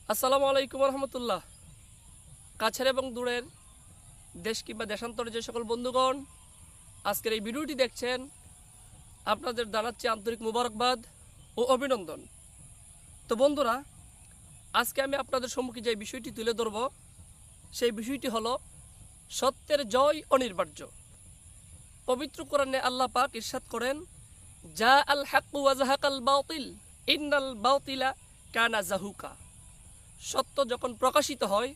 আসসালামু আলাইকুম রহমতুল্লাহ। কাছের এবং দূরের দেশ কিংবা দেশান্তরে যে সকল বন্ধুগণ আজকের এই ভিডিওটি দেখছেন, আপনাদের জানাচ্ছি আন্তরিক মুবারকবাদ ও অভিনন্দন। তো বন্ধুরা, আজকে আমি আপনাদের সম্মুখে যে বিষয়টি তুলে ধরব সেই বিষয়টি হলো সত্যের জয় অনিবার্য। পবিত্র কোরআনে আল্লাহ পাক ইরশাদ করেন, জা আল হাক্কু ওয়া যাহাকাল বাতিল ইন্নাল বাতিলা কানা যাহুকা। সত্য যখন প্রকাশিত হয়,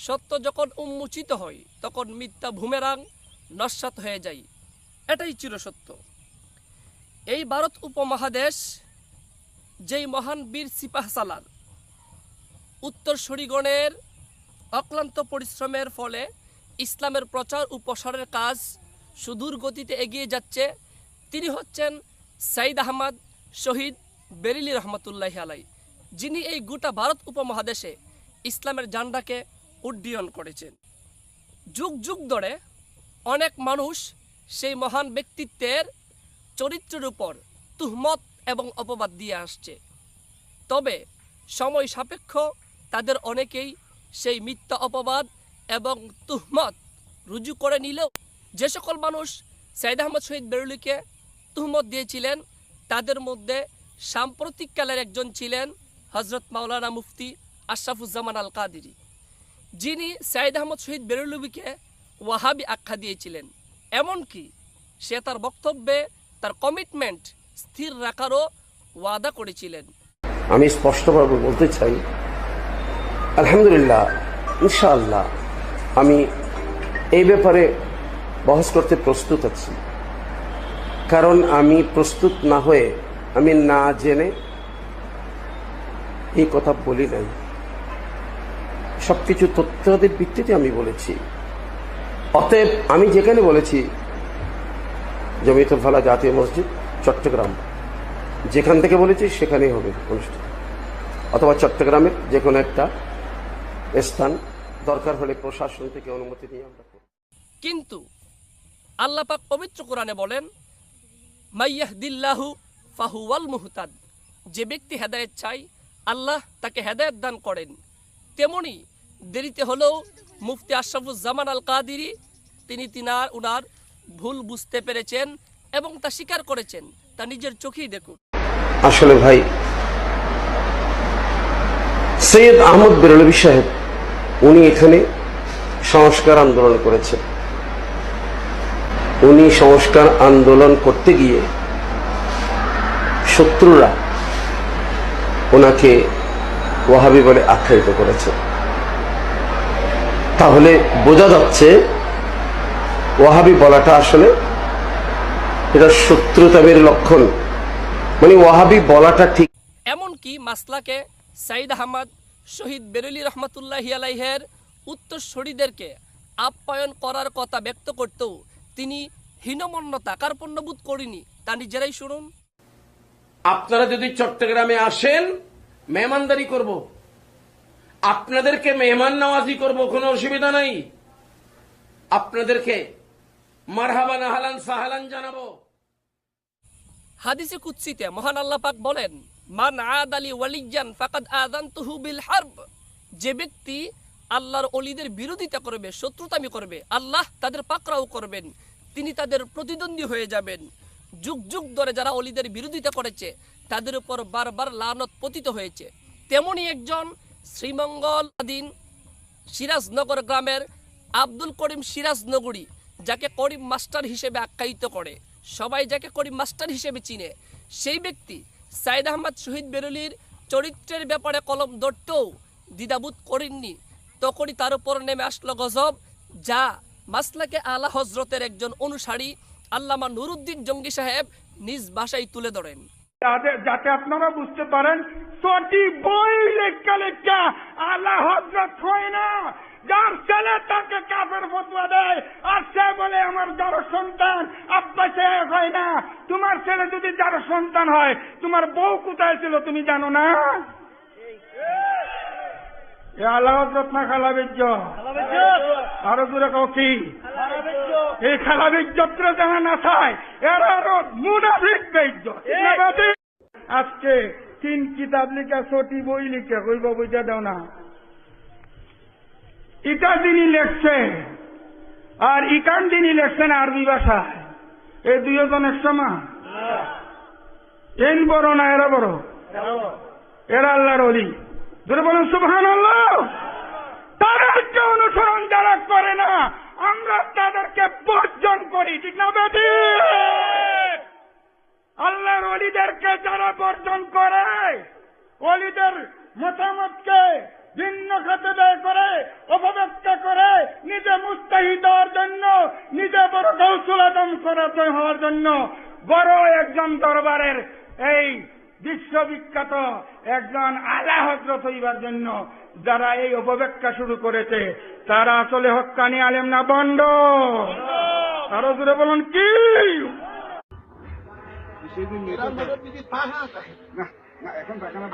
সত্য যখন উন্মোচিত হয়, তখন মিথ্যা বুমেরাং নস্যাৎ হয়ে যায়। এটাই চিরসত্য। এই ভারত উপমহাদেশ যেই মহান বীর সিপাহসালার উত্তরসূরিগণের অক্লান্ত পরিশ্রমের ফলে ইসলামের প্রচার ও প্রসারের কাজ সুদূর গতিতে এগিয়ে যাচ্ছে, তিনি হচ্ছেন সাইদ আহমদ শহীদ বেরেলী রহমতুল্লাহি আলাই, যিনি এই গোটা ভারত উপমহাদেশে ইসলামের ঝান্ডাকে উড্ডীয়ন করেছেন। যুগ যুগ ধরে অনেক মানুষ সেই মহান ব্যক্তিত্বের চরিত্রের উপর তুহমত এবং অপবাদ দিয়ে আসছে। তবে সময় সাপেক্ষ তাদের অনেকেই সেই মিথ্যা অপবাদ এবং তুহমত রুজু করে নিলেও যে সকল মানুষ সাইদ আহমদ শহীদ বেরেলীকে তুহমত দিয়েছিলেন, তাদের মধ্যে সাম্প্রতিককালের একজন ছিলেন হজরত মাওলানা মুফতি আশরাফুজ্জামান আল কাদেরী, যিনি সাইদ আহমদ শহীদ বেরেলভীকে ওয়াহাবি আখ্যা দিয়েছিলেন। এমনকি সে তার বক্তব্যে তার কমিটমেন্ট স্থির রাখারও ওয়াদা করেছিলেন। আমি স্পষ্টভাবে বলতে চাই, আলহামদুলিল্লাহ, ইনশাআল্লাহ আমি এই ব্যাপারে বহস করতে প্রস্তুত আছি। কারণ আমি প্রস্তুত না হয়ে, আমি না জেনে এই কথা বলি নাই। সবকিছু তথ্যদের ভিত্তিতে আমি বলেছি। অতএব আমি যেখানে বলেছি জমিয়তুল ফালাহ জাতীয় মসজিদ চট্টগ্রাম, যেখান থেকে বলেছি সেখানেই হবে অনুষ্ঠান, অথবা চট্টগ্রামের যে কোনো একটা স্থান, দরকার হলে প্রশাসন থেকে অনুমতি নিয়ে আমরা করব। কিন্তু আল্লাহ পাক পবিত্র কোরআনে বলেন, মাইয়াহদিল্লাহু ফাহুয়াল মুহতাদ। যে ব্যক্তি হেদায়েত চায় আল্লাহ তাকে হেদায়েত দান করেন। তেমনি দেরিতে হলেও মুফতি আশরাফুজ্জামান আল কাদেরী তিনি উনার ভুল বুঝতে পেরেছেন এবং তা স্বীকার করেছেন, তা নিজের চোখেই দেখুন। আসলে ভাই, সৈয়দ আহমদ বেরেলভী সাহেব উনি এখানে সংস্কার আন্দোলন করেছেন। উনি সংস্কার আন্দোলন করতে গিয়ে শত্রুরা ওনাকে ওয়াহাবি বলে আখ্যায়িত করেছে। তাহলে বোঝা যাচ্ছে ওয়াহাবি বলাটা আসলে এটা শত্রুতাবের লক্ষণ, মানে ওয়াহাবি বলাটা ঠিক। এমনকি মাসলাকে সাইদ আহমদ শহীদ বেরেলী রহমতুল্লাহি আলাইহের উত্তরসূরিদেরকে আপ্যায়ন করার কথা ব্যক্ত করতেও তিনি হীনমন্যতা কার্পণ্যবোধ করেনি, তা নিজেরাই শুনুন। আপনারা যদি চট্টগ্রামে আসেন, মেহমানদারি করব, আপনাদেরকে মেহমান নওয়াজি করব, কোনো অসুবিধা নাই। আপনাদেরকে মারহাবান আহলান সাহলান জানাবো। হাদিসে কুদসিতে মহান আল্লাহ পাক বলেন, মান আদালি ওয়ালিয়ান ফাকাদ আযানতুহু বিল হারব। যে ব্যক্তি আল্লাহর ওলিদের বিরোধিতা করবে, শত্রুতামি করবে, আল্লাহ তাদের পাকড়াও করবেন, তিনি তাদের প্রতিদ্বন্দ্বী হয়ে যাবেন। যুগ যুগ ধরে যারা ওলিদের বিরোধিতা করেছে তাদের উপর বারবার লানত পতিত হয়েছে। তেমনি একজন শ্রীমঙ্গলাধীন সিরাজনগর গ্রামের আব্দুল করিম সিরাজনগরী, যাকে করিম মাস্টার হিসেবে আখ্যায়িত করে, সবাই যাকে করিম মাস্টার হিসেবে চিনে, সেই ব্যক্তি সাইদ আহমদ শহীদ বেরেলীর চরিত্রের ব্যাপারে কলম ধরতেও দ্বিধাবোধ করেননি। তখনই তার উপর নেমে আসলো গজব, যা মাসলাকে আলা হজরতের একজন অনুসারী আল্লামা নুরুদ্দিন জঙ্গি সাহেব নিজ ভাষায় তুলে ধরেন। যাতে আপনারা বুঝতে পারেন, সঠিক বই লেখা লেখা আলা হযরত হয় না। যার ছেলে তাকে কাফের ফতোয়া দেয় আর সে বলে আমার যার সন্তান আব্বা সে হয় না। তোমার ছেলে যদি যার সন্তান হয়, তোমার বউ কোথায় ছিল তুমি জানো না? আলা হযরত না খালা বেজ্জত, আরো দূরে কাউ কি এই খালা বেজ্জত যারা না চায় এরা আরো মুনাফিক বেজ্জত। আজকে তিন কিতাব লিখা, ছোটি বই লিখা, কইব বুঝা দাও না। ইটা তিনি লেখছে আর ইকান তিনি লেখছেন আরবি ভাষায়। এই দুইজন এক সমান? এন বড় না এরা বড়? এরা আল্লাহর ওলি। যদি বলেন সুবহানাল্লাহ। তাদেরকে অনুসরণ যারা করে না, আমরা তাদেরকে বর্জন করি, ঠিক না বেটি? আল্লাহর ওলিদেরকে যারা বর্জন করে, ওলিদের মতামতকে ভিন্ন খাতে ব্যয় করে, অপব্যাখ্যা করে, নিজে মুস্তাহিদ হওয়ার জন্য, নিজে বড় গৌসুল আজম হওয়ার জন্য, বড় একজন দরবারের এই বিশ্ববিখ্যাত একজন আলা হযরত হইবার জন্য যারা এই অপব্যাখ্যা শুরু করেছে, তারা আসলে হক্কানি আলেম না বন্ড? আরো জোরে বলুন কি?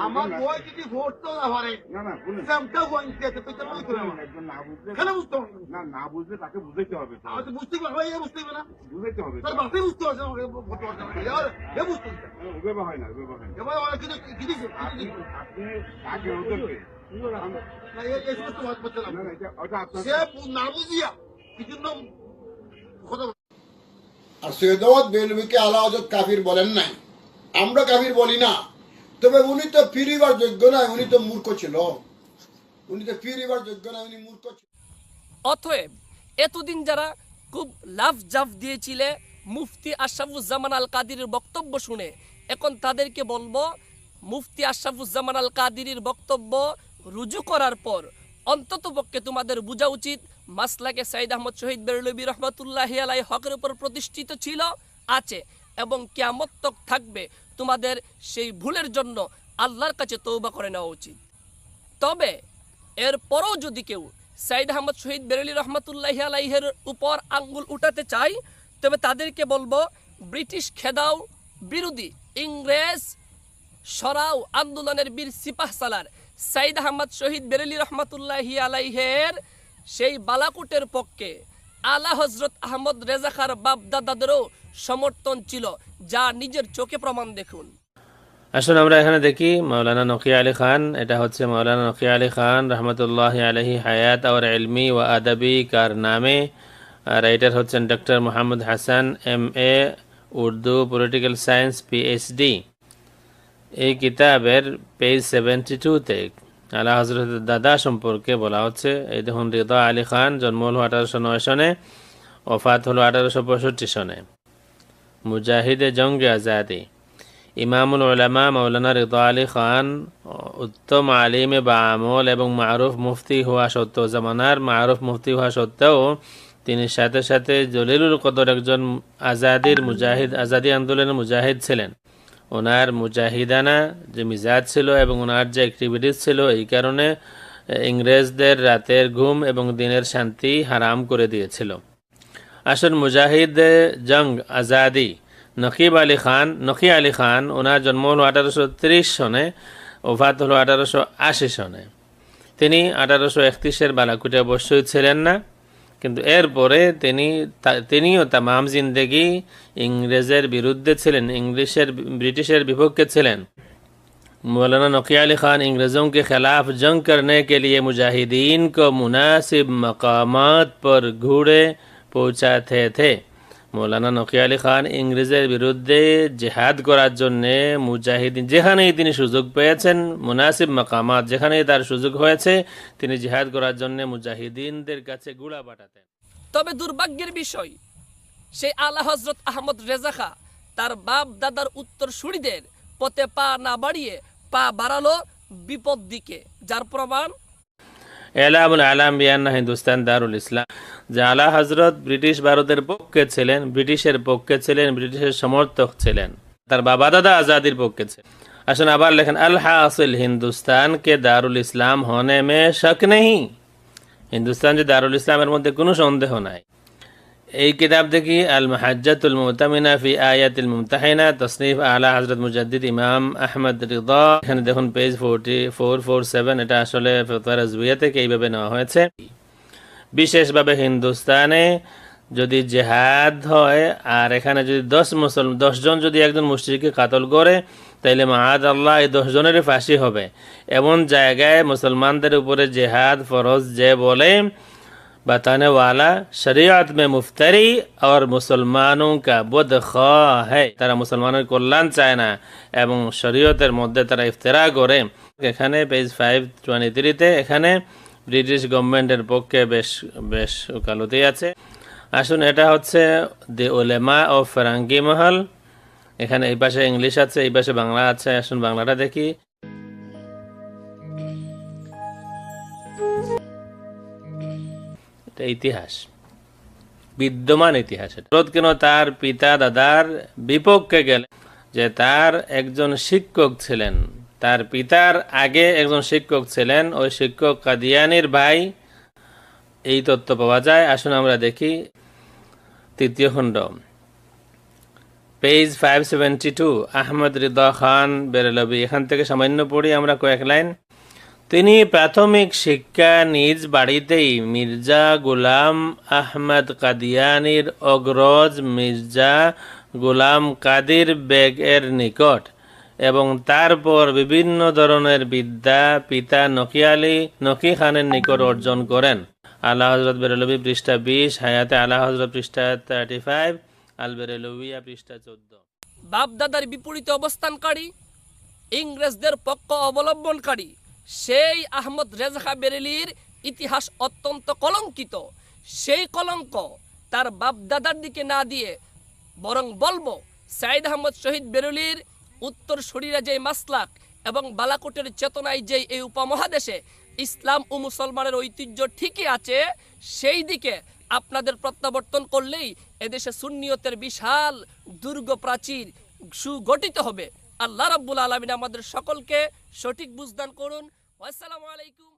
আমার বই যদি ভোট তো না পারে, সেমটা বই দিতে তো কেন করে আমার একজন না বুঝলে কেন বুঝতে হবে? না বুঝলে তাকে বুঝাইতে হবে। আমি তো বুঝতে পারবো, এই বুঝতে হবে না, বুঝাইতে হবে। তার বাপে বুঝতে পারছে না, ভোট করতে হবে। এ বুঝতে হবে, ওভাবে হয় না, ওভাবে হয় না। এবার অনেক কিছু কি দিছে, আপনি তাকে ওদেরকে না এই সমস্ত মত বলতে না, ওটা আপনার সে না বুঝিয়া কিছু না কথা। আর সৈয়দ বেলভিকে আলা হযরত কাফির বলেন নাই, আমরা কাফির বলি না। তবে উনি তো ফিরিবার যোগ্য নয়, উনি তো মূর্খ ছিল। উনি তো ফিরিবার যোগ্য নয়, উনি মূর্খ ছিল। অতএব এতদিন যারা খুব লাফ জাফ দিয়েছিলে মুফতি আশরাফুজ্জামান আল কাদিরের বক্তব্য শুনে, এখন তাদেরকে বলবো মুফতি আশরাফুজ্জামান আল কাদিরের বক্তব্য রুজু করার পর অন্ততপক্ষে তোমাদের বোঝা উচিত মাসলাকে সাইদ আহমদ শহীদ বেরলভী রহমাতুল্লাহি আলাইহি হকের উপর প্রতিষ্ঠিত ছিল, আছে এবং কিয়ামত তক থাকবে। তোমাদের সেই ভুলের জন্য আল্লাহর কাছে তওবা করে নেওয়া উচিত। তবে এরপরও যদি কেউ সাইদ আহমদ শহীদ বেরেলি রহমাতুল্লাহি আলাইহির উপর আঙ্গুল উঠাতে চায়, তবে তাদেরকে বলবো ব্রিটিশ খেদাও বিরোধী ইংরেজ সরাও আন্দোলনের বীর সিপাহসালার সাইদ আহমদ শহীদ বেরেলি রহমাতুল্লাহি আলাইহের সেই বালাকুটের পক্ষে আলা হজরত আহমদ রেজা খার বাপ দাদাদেরও সমর্থন ছিল, যা নিজের চোখে প্রমাণ দেখুন। আসুন আমরা এখানে দেখি মৌলানা নকিয়া আলী খান। এটা হচ্ছে মৌলানা নকিয়া আলী খান রহমতুল্লাহি আলাইহি হায়াত और इल्मी व अदबी कारनामे। রাইটার হচ্ছেন doctor Mohammad Hasan MA Urdu political science PhD। এই কিতাবের পেজ 72-তে আলা হযরতের দাদা সম্পর্কে বলা হচ্ছে। এই দেখুন, রিদা আলী খান জন্ম হল 1809 সনে, ওফাত হল 1865 সনে। মুজাহিদে জঙ্গে আজাদি, ইমামুল উলামা মৌলানা রিদা আলী খান উত্তম আলিমে বা আমল এবং মারুফ মুফতি হওয়া সত্ত্বেও, জামানার মারুফ মুফতি হওয়া সত্ত্বেও তিনি সাথে সাথে জলিলুল কদর একজন আজাদির মুজাহিদ, আজাদি আন্দোলনের মুজাহিদ ছিলেন। ওনার মুজাহিদানা যে মিজাজ ছিল এবং ওনার যে অ্যাক্টিভিটিস ছিল, এই কারণে ইংরেজদের রাতের ঘুম এবং দিনের শান্তি হারাম করে দিয়েছিল। আসল মুজাহিদ জং আজাদি নকিব আলী খান, নকি আলী খান, ওনার জন্ম হল 1830 সনে, ওফাত হল 1880 সনে। তিনি 1831-এর বালাকুটে অবশ্যই ছিলেন না, কিন্তু এরপরে তিনিও তামাম জিন্দেগি ইংরেজের বিরুদ্ধে ছিলেন, ব্রিটিশের বিপক্ষে ছিলেন। मौलाना नकी अली ख़ान अंग्रेज़ों के ख़िलाफ़ जंग करने के लिए मुजाहिदीन को मुनासिब मकामात पर घोड़े पहुँचाते थे। মৌলানা নকি আলী খান ইংরেজের বিরুদ্ধে জিহাদ করার জন্য মুজাহিদিন যেখানেই তিনি সুযোগ পেয়েছেন, মুনাসিব মাকামাত যেখানেই তার সুযোগ হয়েছে, তিনি জিহাদ করার জন্য মুজাহিদিনদের কাছে ঘোড়া পাঠাতেন। তবে দুর্ভাগ্যের বিষয়, সেই আলা হযরত আহমদ রেজা খা তার বাপ দাদার উত্তরসূরিদের পথে পা না বাড়িয়ে পা বাড়ালো বিপদ দিকে, যার প্রমাণ এলামুল আলাম বিয়ান্না হিন্দুস্তান দারুল ইসলাম। যে আলা হজরত ব্রিটিশ ভারতের পক্ষে ছিলেন, ব্রিটিশের পক্ষে ছিলেন, ব্রিটিশের সমর্থক ছিলেন, তার বাবা দাদা আজাদির পক্ষে ছিলেন। আসুন আবার লেখেন, আল হাসিল হিন্দুস্তান কে দারুল ইসলাম হোনে মে শক নেই। হিন্দুস্তান যে দারুল ইসলামের মধ্যে কোনো সন্দেহ নাই। এই কিতাব দেখি আল মাহাজ্জাতুল মুতামিনা ফি আয়াতিল মুমতাহিনা, তসনিফ আলা হযরত মুজাদ্দিদ ইমাম আহমদ রিদা। এখানে দেখুন পেজ 4447, এটা আসলে ফতোয়া রাজবিয়া থেকে এইভাবে নেওয়া হয়েছে। বিশেষভাবে হিন্দুস্তানে যদি জিহাদ হয় আর এখানে যদি 10 জন যদি একজন মুশরিককে কাতল করে, তাইলে মাআদ আল্লাহ এই 10 জনেরই ফাঁসি হবে। এমন জায়গায় মুসলমানদের উপরে জেহাদ ফরজ যে বলে बताने वाला शरीयत में मुफ्तरी और मुसलमानों का बदख्वाह है, তারা মুসলমানের কল্যাণ চায় না এবং শরীয়তের মধ্যে তারা ইফতিরা করে। এখানে পেজ 523-তে এখানে ব্রিটিশ গভর্নমেন্টের পক্ষে বেশ ওকালতি আছে। আসুন, এটা হচ্ছে দি উলেমা অফ ফেরাঙ্গি মহল। এখানে এই পাশে ইংলিশ আছে, এই পাশে বাংলা আছে। আসুন বাংলাটা দেখি। ইতিহাস, বিদ্যমান ইতিহাস। কেন তার পিতা দাদার বিপক্ষে গেলে যে তার একজন শিক্ষক ছিলেন, তার পিতার আগে একজন শিক্ষক ছিলেন, ওই শিক্ষক কাদিয়ানির ভাই। এই তথ্য পাওয়া যায়। আসুন আমরা দেখি তৃতীয় খণ্ড, পেজ 572, আহমদ রিদা খান বেরেলভি। এখান থেকে সামান্য পড়ি আমরা কয়েক লাইন। তিনি প্রাথমিক শিক্ষা নিজ বাড়িতেই মির্জা গুলাম আহমদ কাদিয়ানির অগ্রজ মির্জা গুলাম কাদির বেগ এর নিকট এবং তারপর বিভিন্ন ধরনের বিদ্যা পিতা নকি খানের নিকট অর্জন করেন। আলা হযরত বেরেলভি পৃষ্ঠা 20, হায়াতে আলা হযরত পৃষ্ঠা 35, আল বেরেলভিয়া পৃষ্ঠা 14। বাপদাদার বিপরীতে অবস্থানকারী, ইংরেজদের পক্ষ অবলম্বনকারী সেই আহমদ রেজা খাঁ বেরেলির ইতিহাস অত্যন্ত কলঙ্কিত। সেই কলঙ্ক তার বাপদাদার দিকে না দিয়ে বরং বলবো সাইদ আহমদ শহীদ বেরেলির উত্তর শরীরে যে মাসলাক এবং বালাকোটের চেতনায় যে এই উপমহাদেশে ইসলাম ও মুসলমানের ঐতিহ্য ঠিকই আছে, সেই দিকে আপনাদের প্রত্যাবর্তন করলেই এদেশে সুন্নিয়তের বিশাল দুর্গ প্রাচীর সুগঠিত হবে। আল্লাহ রাব্বুল আলামিন আমাদের সকলকে সঠিক বুঝদান করুন। আসসালামু আলাইকুম।